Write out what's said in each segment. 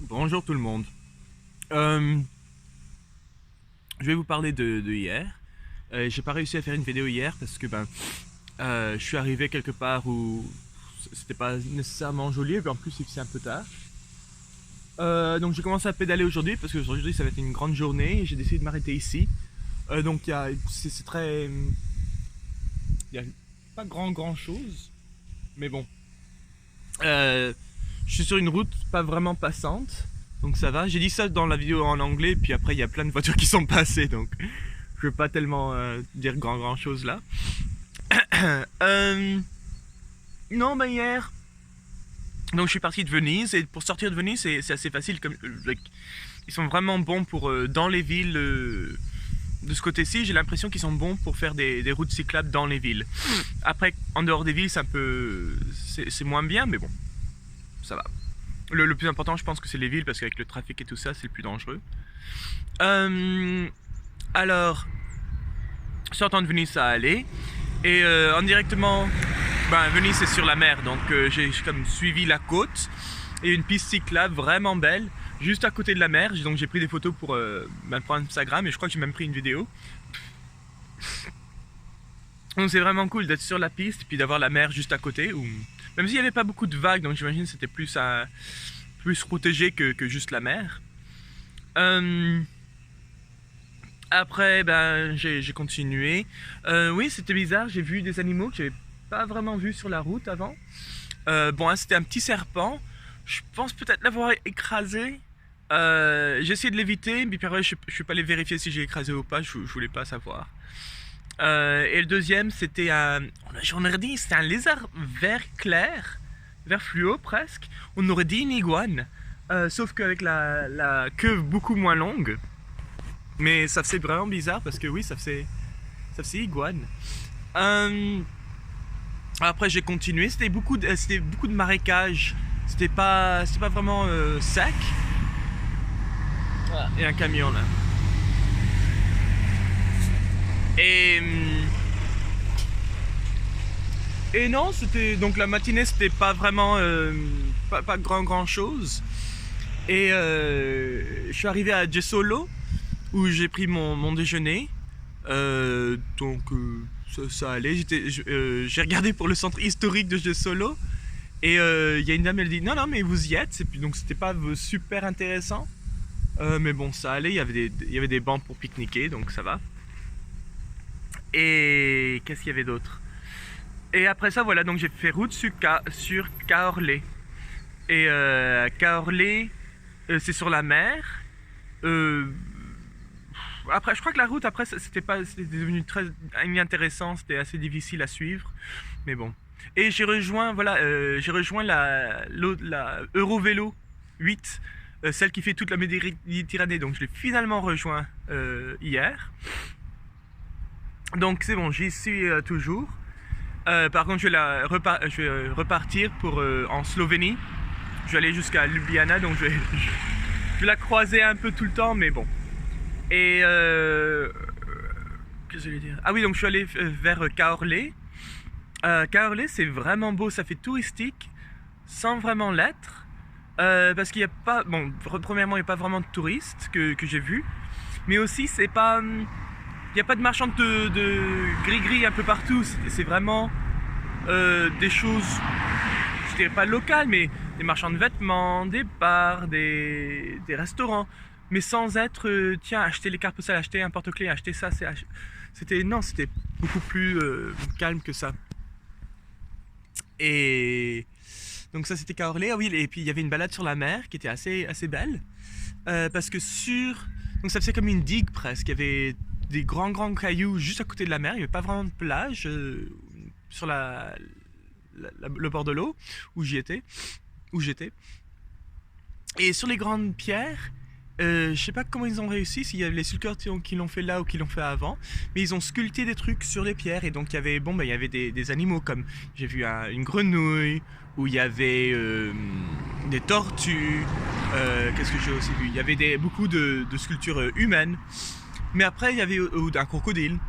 Bonjour tout le monde. Euh, je vais vous parler de hier. J'ai pas réussi à faire une vidéo hier parce que je suis arrivé quelque part où c'était pas nécessairement joli et puis en plus il faisait un peu tard. Donc j'ai commencé à pédaler aujourd'hui parce que aujourd'hui ça va être une grande journée et j'ai décidé de m'arrêter ici. Donc c'est très, il y a pas grand chose, mais bon. Euh, je suis sur une route pas vraiment passante. Donc ça va, j'ai dit ça dans la vidéo en anglais, puis après il y a plein de voitures qui sont passées, donc je veux pas tellement dire grand chose là. Euh, non, hier, donc je suis parti de Venise, et pour sortir de Venise c'est assez facile, comme ils sont vraiment bons pour dans les villes. De ce côté-ci, j'ai l'impression qu'ils sont bons pour faire des routes cyclables dans les villes. Après, en dehors des villes, c'est moins bien, mais bon, ça va. Le plus important, je pense que c'est les villes, parce qu'avec le trafic et tout ça, c'est le plus dangereux. Euh, alors, sortant de Venise, ça allait. Et indirectement, Venise c'est sur la mer, donc j'ai comme suivi la côte et une piste cyclable vraiment belle, juste à côté de la mer. Donc j'ai pris des photos pour Instagram et je crois que j'ai même pris une vidéo. Donc c'est vraiment cool d'être sur la piste et puis d'avoir la mer juste à côté. Même s'il n'y avait pas beaucoup de vagues, donc j'imagine que c'était plus protégé que juste la mer. Après, j'ai continué. Oui, c'était bizarre, j'ai vu des animaux que j'avais pas vraiment vus sur la route avant. C'était un petit serpent. Je pense peut-être l'avoir écrasé. J'ai essayé de l'éviter, mais après, je suis pas allé vérifier si j'ai écrasé ou pas, je voulais pas savoir. Et le deuxième, c'était on aurait dit, c'était un lézard vert clair, vert fluo presque. On aurait dit une iguane, sauf qu'avec la queue beaucoup moins longue. Mais ça faisait vraiment bizarre parce que oui, ça faisait iguane. Après, j'ai continué. C'était beaucoup de marécages. C'était pas vraiment sec. Ah, et un camion là. Et non, c'était donc la matinée, c'était pas vraiment pas grand chose. Et je suis arrivé à Jesolo où j'ai pris mon déjeuner. Ça allait. J'ai regardé pour le centre historique de Jesolo et il y a une dame, elle dit non mais vous y êtes. Et puis donc c'était pas super intéressant, mais bon ça allait. Il y avait des bancs pour pique-niquer, donc ça va. Et qu'est-ce qu'il y avait d'autre? Et après ça, voilà, donc j'ai fait route sur Caorle. Et Caorle, c'est sur la mer. Après, je crois que la route, après, c'était devenu très inintéressant, c'était assez difficile à suivre. Mais bon. Et j'ai rejoint, la Eurovélo 8, celle qui fait toute la Méditerranée. Donc je l'ai finalement rejoint hier. Donc c'est bon, j'y suis toujours. Par contre, je vais repartir en Slovénie. Je vais aller jusqu'à Ljubljana, donc je vais la croiser un peu tout le temps, mais bon. Et qu'est-ce que je voulais dire? Ah oui, donc je suis allé vers Caorle. Caorle, c'est vraiment beau, ça fait touristique, sans vraiment l'être. Parce qu'il n'y a pas, premièrement, il n'y a pas vraiment de touristes que j'ai vu, mais aussi c'est pas, il n'y a pas de marchands de gris-gris un peu partout. C'est vraiment des choses, je dirais pas locales, mais des marchands de vêtements, des bars, des restaurants. Mais sans être, tiens, acheter les cartes postales, acheter un porte-clés, acheter ça, c'était beaucoup plus calme que ça. Et donc ça c'était Caorle. Ah oui, et puis il y avait une balade sur la mer qui était assez belle. Parce que donc ça faisait comme une digue presque. Il y avait des grands cailloux juste à côté de la mer. Il n'y avait pas vraiment de plage sur le bord de l'eau où j'étais. Et sur les grandes pierres, je sais pas comment ils ont réussi, s'il y a les sculpteurs qui l'ont fait là ou qui l'ont fait avant, mais ils ont sculpté des trucs sur les pierres. Et donc il y avait des animaux, comme j'ai vu une grenouille, où il y avait des tortues. Qu'est-ce que j'ai aussi vu? Il y avait beaucoup de sculptures humaines. Mais après il y avait un crocodile.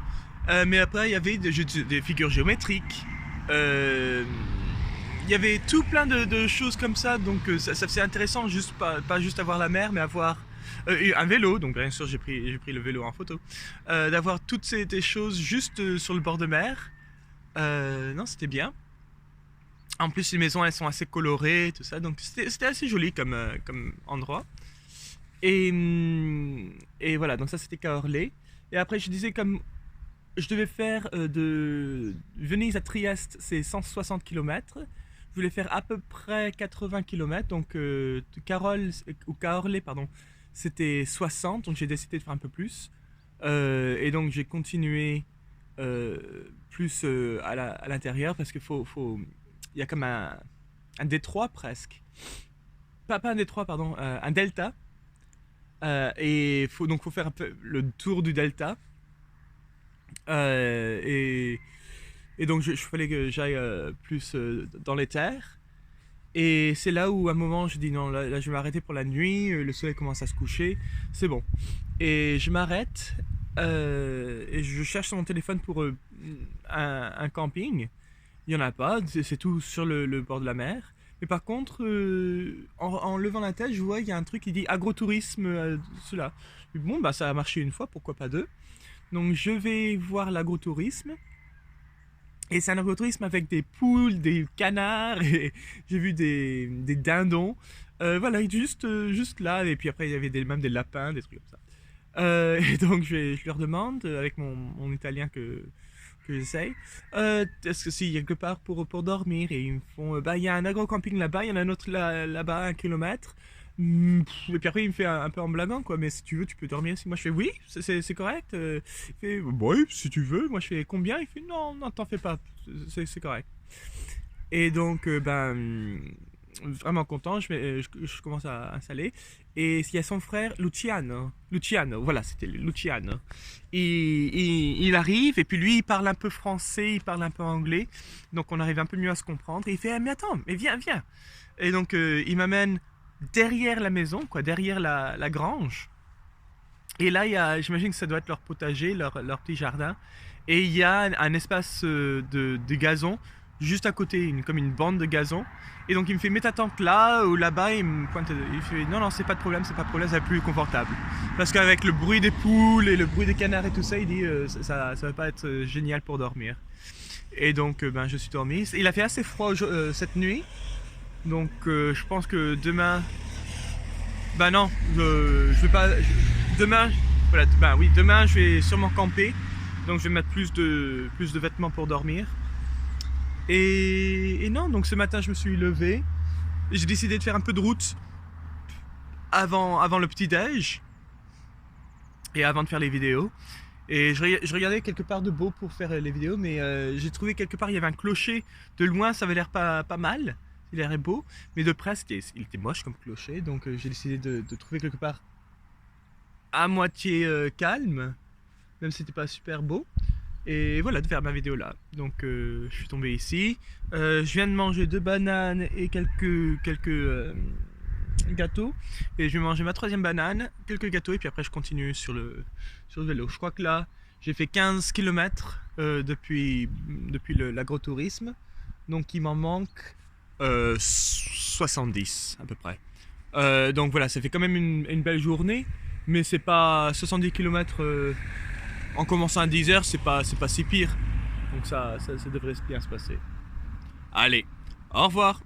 Mais après il y avait des figures géométriques. il y avait tout plein de choses comme ça, donc ça c'est intéressant, juste pas juste avoir la mer, mais avoir un vélo, donc bien sûr j'ai pris le vélo en photo, d'avoir toutes ces choses juste sur le bord de mer. Non, c'était bien. En plus, les maisons, elles sont assez colorées, tout ça, donc c'était assez joli comme endroit. Et voilà, donc ça c'était Caorle. Et après, je disais comme je devais faire de Venise à Trieste, c'est 160 km. Je voulais faire à peu près 80 km, donc Caorle, pardon, c'était 60, donc j'ai décidé de faire un peu plus. Et donc j'ai continué euh, plus à l'intérieur parce qu'il il y a comme un détroit presque. Pas un détroit, pardon, un delta. Et donc faut faire un peu le tour du delta. Euh, et, et donc je fallait que j'aille plus dans les terres. Et c'est là où à un moment je dis non, là je vais m'arrêter pour la nuit, le soleil commence à se coucher, c'est bon. Et je m'arrête et je cherche sur mon téléphone pour un camping. Il n'y en a pas, c'est tout sur le bord de la mer. Mais par contre, en levant la tête, je vois qu'il y a un truc qui dit agrotourisme, cela. Bon, bah ça a marché une fois, pourquoi pas deux. Donc je vais voir l'agrotourisme. Et c'est un agrotourisme avec des poules, des canards, et j'ai vu des dindons. Voilà, juste là. Et puis après, il y avait même des lapins, des trucs comme ça. Et donc je leur demande, avec mon italien que j'essaye, est-ce que c'est quelque part pour dormir? Et ils me font, bah il y a un agro-camping là-bas, il y en a un autre là-bas, 1 kilomètre. Et puis après il me fait un peu en blaguant quoi, mais si tu veux tu peux dormir ici. Moi je fais oui, c'est correct. Il fait oui si tu veux. Moi je fais combien? Il fait non t'en fais pas, c'est correct. Et donc vraiment content, je commence à installer. Et il y a son frère Luciano, voilà c'était Luciano. Il arrive et puis lui il parle un peu français, il parle un peu anglais, donc on arrive un peu mieux à se comprendre. Et il fait ah, mais attends, mais viens. Et donc il m'amène derrière la maison, quoi, derrière la grange. Et là, j'imagine que ça doit être leur potager, leur petit jardin. Et il y a un espace de gazon juste à côté, comme une bande de gazon. Et donc il me fait mets ta tente là ou là-bas. Il me pointe, il fait non, c'est pas de problème, c'est c'est plus confortable. Parce qu'avec le bruit des poules et le bruit des canards et tout ça, il dit ça va pas être génial pour dormir. Et donc ben, je suis dormi. Il a fait assez froid cette nuit. Donc je pense que demain. Bah non, je vais pas. Demain, voilà, bah oui, demain je vais sûrement camper. Donc je vais mettre plus de vêtements pour dormir. Et non, donc ce matin je me suis levé. J'ai décidé de faire un peu de route avant le petit-déj. Et avant de faire les vidéos. Et je regardais quelque part de beau pour faire les vidéos. Mais j'ai trouvé quelque part, il y avait un clocher. De loin, ça avait l'air pas mal. Il a l'air beau, mais de près, il était moche comme clocher, donc j'ai décidé de trouver quelque part à moitié calme, même si c'était pas super beau, et voilà, de faire ma vidéo là. Donc je suis tombé ici, je viens de manger 2 bananes et quelques gâteaux, et je vais manger ma 3e banane, quelques gâteaux, et puis après je continue sur le vélo. Je crois que là, j'ai fait 15 km depuis l'agrotourisme, donc il m'en manque 70 à peu près. Donc voilà, ça fait quand même une belle journée, mais c'est pas 70 km en commençant à 10h, c'est pas si pire. Donc ça devrait bien se passer. Allez, au revoir.